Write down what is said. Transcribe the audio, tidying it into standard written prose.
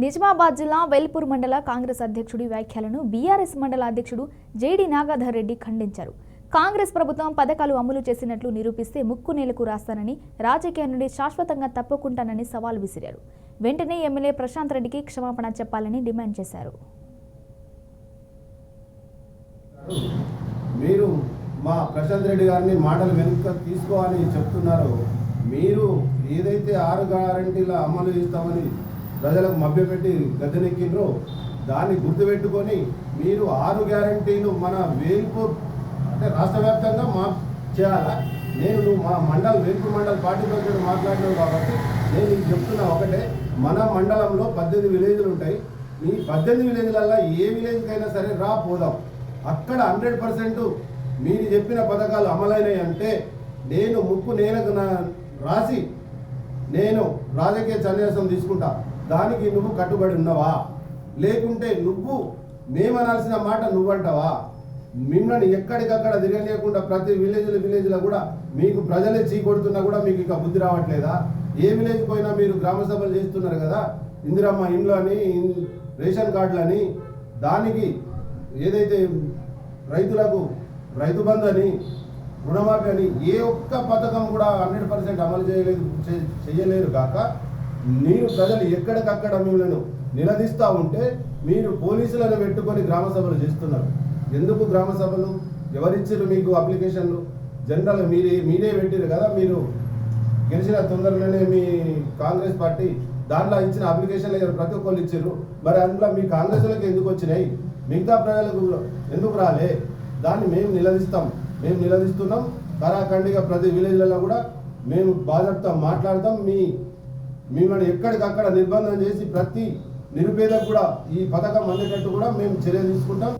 నిజామాబాద్ జిల్లా వెల్పూర్ మండల కాంగ్రెస్ అధ్యక్షుడి వ్యాఖ్యలను బీఆర్ఎస్ మండల అధ్యక్షుడు జేడీ నాగాధర్ రెడ్డి ఖండించారు. కాంగ్రెస్ ప్రభుత్వం పథకాలు అమలు చేసినట్లు నిరూపిస్తే ముక్కు నేలకు రాస్తానని, రాజకీయం నుండి శాశ్వతంగా తప్పుకుంటానని సవాల్ విసిరారు. వెంటనే ఎమ్మెల్యే ప్రశాంత్ రెడ్డికి క్షమాపణ చెప్పాలని డిమాండ్ చేశారు. మీరు మా ప్రశాంత్ రెడ్డి గారిని మాటలు వెనుక తీసుకోవాలని చెప్తున్నారు. మీరు ఏదైతే 6 గ్యారెంటీల అమలు చేస్తామని ప్రజలకు మభ్యపెట్టి గద్దెనెక్కిండ్రో దాన్ని గుర్తుపెట్టుకొని మీరు 6 గ్యారెంటీలు మన వేల్పూర్ అంటే రాష్ట్ర వ్యాప్తంగా చేయాలా? నువ్వు మా వేల్పూర్ మండల్ పార్టీ ప్రెసిడెంట్ మాట్లాడినావు కాబట్టి నేను నీకు చెప్తున్నా ఒకటే, మన మండలంలో 18 విలేజ్లు ఉంటాయి. ఈ 18 విలేజ్లలో ఏ విలేజ్కైనా సరే పోదాం. అక్కడ 100% మీరు చెప్పిన పథకాలు అమలైనవి అంటే నేను ముక్కు నేలకు రాసి నేను రాజకీయ సన్యాసం తీసుకుంటా. దానికి నువ్వు కట్టుబడి ఉన్నావా? లేకుంటే నువ్వు మేమనాల్సిన మాట నువ్వంటావా? మిమ్మల్ని ఎక్కడికక్కడ తిరగలేకుండా ప్రతి విలేజ్లో కూడా మీకు ప్రజలే చీకొడుతున్నా కూడా మీకు ఇక బుద్ధి రావట్లేదా? ఏ విలేజ్ పోయినా మీరు గ్రామ సభలు చేస్తున్నారు కదా, ఇందిరమ్మ ఇండ్లు అని, రేషన్ కార్డులని, దానికి ఏదైతే రైతులకు రైతు బంధు అని, రుణమాఫీ అని ఏ ఒక్క పథకం కూడా 100% అమలు చేయలేరు కాక మీరు ప్రజలు ఎక్కడికక్కడ మిమ్మల్ని నిలదీస్తూ ఉంటే మీరు పోలీసులను పెట్టుకొని గ్రామ సభలు చేస్తున్నారు. ఎందుకు గ్రామ సభలు? ఎవరిచ్చారు మీకు అప్లికేషన్లు? జనరల్ మీరే పెట్టారు కదా. మీరు గెలిచిన తొందరలోనే మీ కాంగ్రెస్ పార్టీ దాంట్లో ఇచ్చిన అప్లికేషన్లు ప్రతి ఒక్కళ్ళు ఇచ్చారు. మరి అందులో మీ కాంగ్రెస్లకు ఎందుకు వచ్చినాయి? మిగతా ప్రజలకు ఎందుకు రాలే? దాన్ని మేము నిలదీస్తున్నాం. కరాఖండిగా ప్రతి విలేజ్లలో కూడా మేము బాధ్యత మాట్లాడతాం. మిమ్మల్ని ఎక్కడికక్కడ నిర్బంధం చేసి ప్రతి నిరుపేదకు కూడా ఈ పథకం అందేటట్టు కూడా మేము చర్య తీసుకుంటాం.